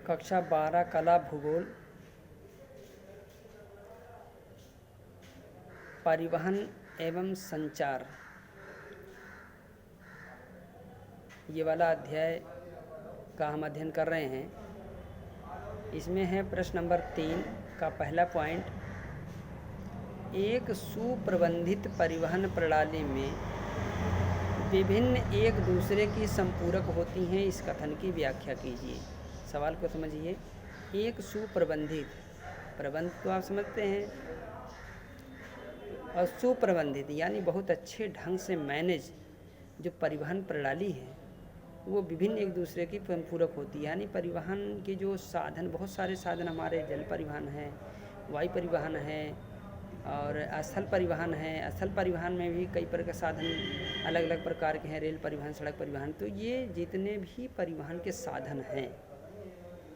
कक्षा 12 कला भूगोल परिवहन एवं संचार, ये वाला अध्याय का हम अध्ययन कर रहे हैं। इसमें है प्रश्न नंबर 3 का पहला पॉइंट, एक सुप्रबंधित परिवहन प्रणाली में विभिन्न एक दूसरे की संपूरक होती हैं, इस कथन की व्याख्या कीजिए। सवाल को समझिए। एक सुप्रबंधित, प्रबंध तो आप समझते हैं, और सुप्रबंधित यानी बहुत अच्छे ढंग से मैनेज जो परिवहन प्रणाली है वो विभिन्न एक दूसरे की पूरक होती है। यानी परिवहन के जो साधन, बहुत सारे साधन हमारे जल परिवहन है, वायु परिवहन है और स्थल परिवहन है। स्थल परिवहन में भी कई प्रकार के साधन अलग अलग प्रकार के हैं, रेल परिवहन, सड़क परिवहन। तो ये जितने भी परिवहन के साधन हैं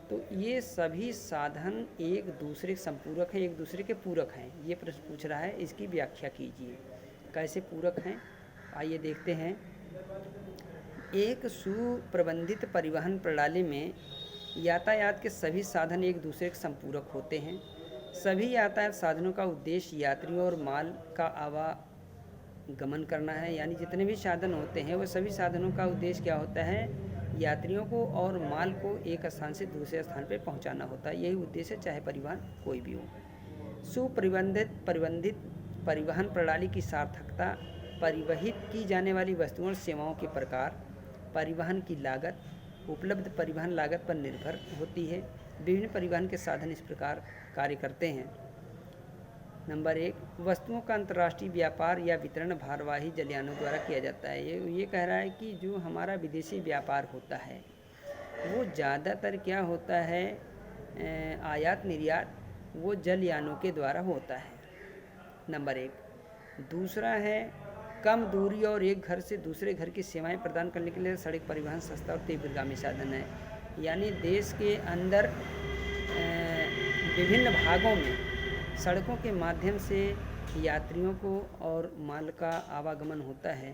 तो ये सभी साधन एक दूसरे के संपूरक हैं, एक दूसरे के पूरक हैं। ये प्रश्न पूछ रहा है, इसकी व्याख्या कीजिए। कैसे पूरक हैं, आइए देखते हैं। एक सुप्रबंधित परिवहन प्रणाली में यातायात के सभी साधन एक दूसरे के संपूरक होते हैं। सभी यातायात साधनों का उद्देश्य यात्रियों और माल का आवागमन करना है। यानी जितने भी साधन होते हैं वो सभी साधनों का उद्देश्य क्या होता है, यात्रियों को और माल को एक स्थान से दूसरे स्थान पर पहुंचाना होता है। यही उद्देश्य है, चाहे परिवहन कोई भी हो। सुप्रबंधित परिवहन प्रणाली की सार्थकता परिवहित की जाने वाली वस्तुओं और सेवाओं के प्रकार, परिवहन की लागत, उपलब्ध परिवहन लागत पर निर्भर होती है। विभिन्न परिवहन के साधन इस प्रकार कार्य करते हैं। नंबर 1, वस्तुओं का अंतर्राष्ट्रीय व्यापार या वितरण भारवाही जलयानों द्वारा किया जाता है। ये कह रहा है कि जो हमारा विदेशी व्यापार होता है वो ज़्यादातर क्या होता है, आयात निर्यात वो जलयानों के द्वारा होता है। नंबर 1। दूसरा है, कम दूरी और एक घर से दूसरे घर की सेवाएं प्रदान करने के लिए सड़क परिवहन सस्ता और तीव्रगामी साधन है। यानी देश के अंदर विभिन्न भागों में सड़कों के माध्यम से यात्रियों को और माल का आवागमन होता है।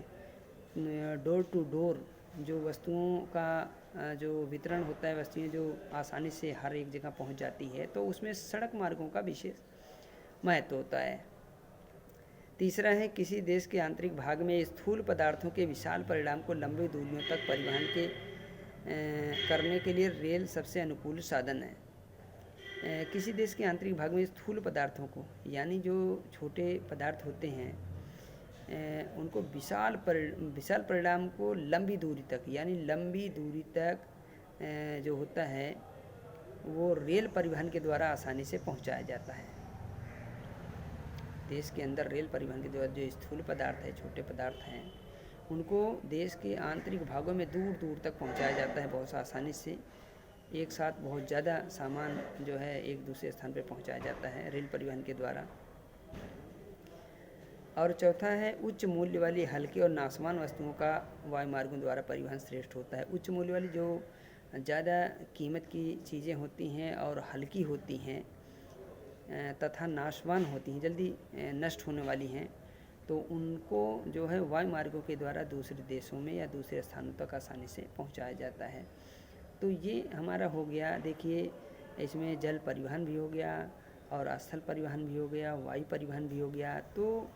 डोर टू डोर जो वस्तुओं का जो वितरण होता है, वस्तुएं जो आसानी से हर एक जगह पहुंच जाती है, तो उसमें सड़क मार्गों का विशेष महत्व होता है। तीसरा है, किसी देश के आंतरिक भाग में स्थूल पदार्थों के विशाल परिणाम को लंबी दूरियों तक परिवहन करने के लिए रेल सबसे अनुकूल साधन है। किसी देश के आंतरिक भाग में स्थूल पदार्थों को, यानी जो छोटे पदार्थ होते हैं उनको विशाल परिणाम को लंबी दूरी तक, यानी लंबी दूरी तक जो होता है वो रेल परिवहन के द्वारा आसानी से पहुंचाया जाता है। देश के अंदर रेल परिवहन के द्वारा जो स्थूल पदार्थ है, छोटे पदार्थ हैं, उनको देश के आंतरिक भागों में दूर दूर तक पहुंचाया जाता है बहुत आसानी से। एक साथ बहुत ज़्यादा सामान जो है एक दूसरे स्थान पर पहुंचाया जाता है रेल परिवहन के द्वारा। और चौथा है, उच्च मूल्य वाली हल्की और नाशवान वस्तुओं का वायु मार्गों द्वारा परिवहन श्रेष्ठ होता है। उच्च मूल्य वाली जो ज़्यादा कीमत की चीज़ें होती हैं और हल्की होती हैं तथा नाशवान होती हैं, जल्दी नष्ट होने वाली हैं, तो उनको जो है वायु मार्गों के द्वारा दूसरे देशों में या दूसरे स्थानों तक आसानी से पहुंचाया जाता है। तो ये हमारा हो गया, देखिए इसमें जल परिवहन भी हो गया और स्थल परिवहन भी हो गया, वायु परिवहन भी हो गया। तो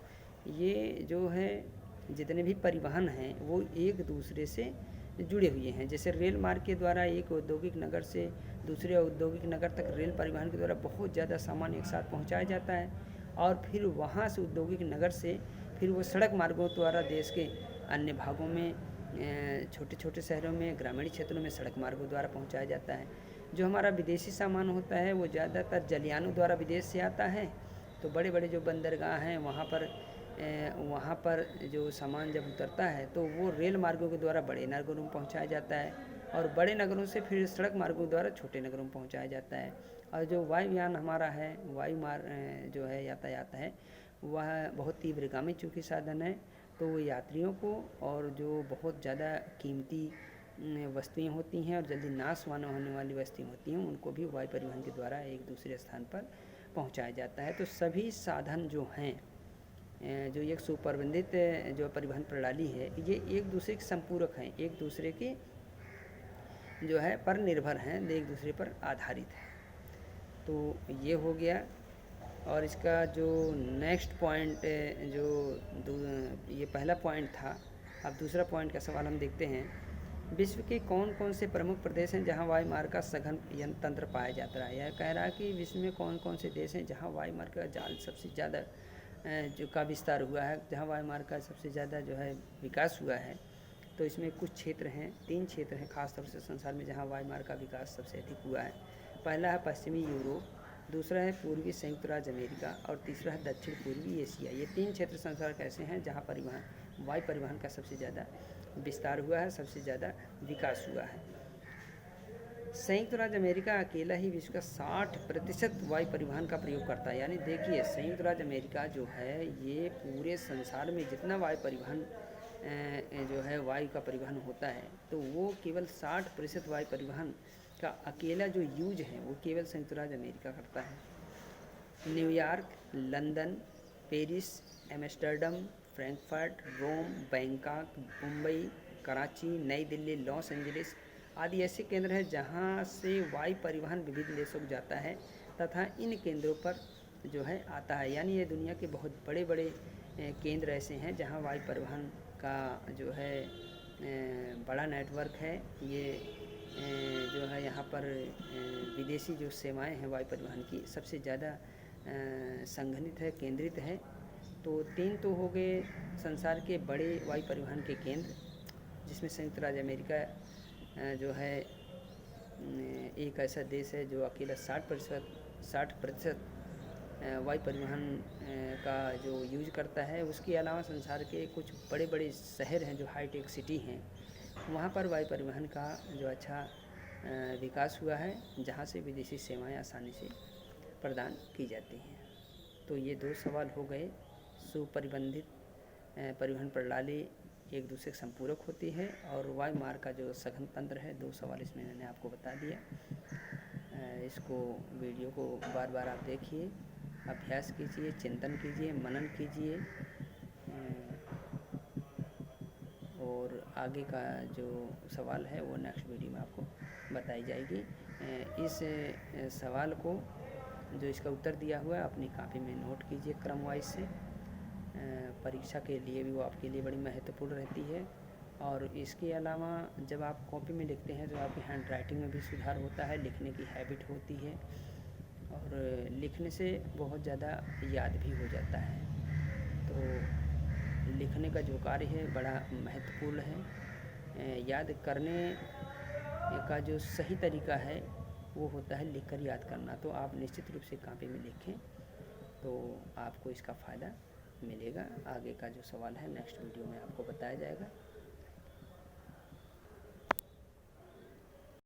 ये जो है जितने भी परिवहन हैं वो एक दूसरे से जुड़े हुए हैं। जैसे रेल मार्ग के द्वारा एक औद्योगिक नगर से दूसरे औद्योगिक नगर तक रेल परिवहन के द्वारा बहुत ज़्यादा सामान एक साथ पहुंचाया जाता है, और फिर वहाँ से औद्योगिक नगर से फिर वो सड़क मार्गों द्वारा देश के अन्य भागों में, छोटे छोटे शहरों में, ग्रामीण क्षेत्रों में सड़क मार्गों द्वारा पहुंचाया जाता है। जो हमारा विदेशी सामान होता है वो ज़्यादातर जलयानों द्वारा विदेश से आता है। तो बड़े बड़े जो बंदरगाह हैं वहाँ पर जो सामान जब उतरता है तो वो रेल मार्गों के द्वारा बड़े नगरों में पहुंचाया जाता है, और बड़े नगरों से फिर सड़क मार्गों द्वारा छोटे नगरों में पहुंचाया जाता है। और जो वायुयान हमारा है, वायु मार्ग जो है यातायात है, वह बहुत तीव्रगामी चूँकि साधन है, तो वो यात्रियों को और जो बहुत ज़्यादा कीमती वस्तुएं होती हैं और जल्दी नाशवान होने वाली वस्तुएं होती हैं उनको भी वायु परिवहन के द्वारा एक दूसरे स्थान पर पहुंचाया जाता है। तो सभी साधन जो हैं, जो एक सुप्रबंधित जो परिवहन प्रणाली है, ये एक दूसरे के संपूरक हैं, एक दूसरे के जो है पर निर्भर हैं, एक दूसरे पर आधारित है। तो ये हो गया। और इसका जो नेक्स्ट पॉइंट जो ये पहला पॉइंट था, अब दूसरा पॉइंट का सवाल हम देखते हैं। विश्व के कौन कौन से प्रमुख प्रदेश हैं जहां वायुमार्ग का सघन तंत्र पाया जाता है? यह कह रहा है कि विश्व में कौन कौन से देश हैं जहां वायुमार्ग का जाल सबसे ज़्यादा जो का विस्तार हुआ है, जहां वायुमार्ग का सबसे ज़्यादा जो है विकास हुआ है। तो इसमें कुछ क्षेत्र हैं, 3 क्षेत्र हैं खासतौर से संसार में जहाँ वायुमार्ग का विकास सबसे अधिक हुआ है। पहला है पश्चिमी यूरोप, दूसरा है पूर्वी संयुक्त राज्य अमेरिका और तीसरा है दक्षिण पूर्वी एशिया। ये 3 क्षेत्र संसार के ऐसे हैं जहाँ वायु परिवहन का सबसे ज़्यादा विस्तार हुआ है, सबसे ज़्यादा विकास हुआ है। संयुक्त राज्य अमेरिका अकेला ही विश्व का 60% वायु परिवहन का प्रयोग करता है। यानी देखिए, संयुक्त राज्य अमेरिका जो है ये पूरे संसार में जितना वायु परिवहन जो है वायु का परिवहन होता है, तो वो केवल 60% वायु परिवहन का अकेला जो यूज है वो केवल संयुक्त राज्य अमेरिका करता है। New York, London, Paris, Amsterdam, Frankfurt, Rome, Bangkok, Mumbai, Karachi, New Delhi, Los Angeles आदि ऐसे केंद्र हैं जहां से वायु परिवहन विभिन्न देशों को जाता है तथा इन केंद्रों पर जो है आता है। यानी ये दुनिया के बहुत बड़े बड़े केंद्र ऐसे हैं जहां वायु परिवहन का जो है बड़ा नेटवर्क है। ये जो है यहाँ पर विदेशी जो सेवाएं हैं वायु परिवहन की सबसे ज़्यादा संघनित है, केंद्रित है। तो 3 तो हो गए संसार के बड़े वायु परिवहन के केंद्र, जिसमें संयुक्त राज्य अमेरिका जो है एक ऐसा देश है जो अकेला 60% वायु परिवहन का जो यूज करता है। उसके अलावा संसार के कुछ बड़े बड़े शहर हैं जो हाईटेक सिटी हैं, वहाँ पर वायु परिवहन का जो अच्छा विकास हुआ है, जहाँ से विदेशी सेवाएं आसानी से प्रदान की जाती हैं। तो ये 2 सवाल हो गए। सुपरिबंधित परिवहन प्रणाली एक दूसरे के संपूरक होती है और वायु मार्ग का जो सघन तंत्र है, 2 सवाल इसमें मैंने आपको बता दिया। इसको वीडियो को बार बार आप देखिए, अभ्यास कीजिए, चिंतन कीजिए, मनन कीजिए और आगे का जो सवाल है वो नेक्स्ट वीडियो में आपको बताई जाएगी। इस सवाल को जो इसका उत्तर दिया हुआ है अपनी कॉपी में नोट कीजिए क्रम वाइज से। परीक्षा के लिए भी वो आपके लिए बड़ी महत्वपूर्ण रहती है। और इसके अलावा जब आप कॉपी में लिखते हैं तो आपकी हैंड राइटिंग में भी सुधार होता है, लिखने की हैबिट होती है और लिखने से बहुत ज़्यादा याद भी हो जाता है। तो लिखने का जो कार्य है बड़ा महत्वपूर्ण है। याद करने का जो सही तरीका है वो होता है लिखकर याद करना। तो आप निश्चित रूप से कॉपी में लिखें तो आपको इसका फ़ायदा मिलेगा। आगे का जो सवाल है नेक्स्ट वीडियो में आपको बताया जाएगा।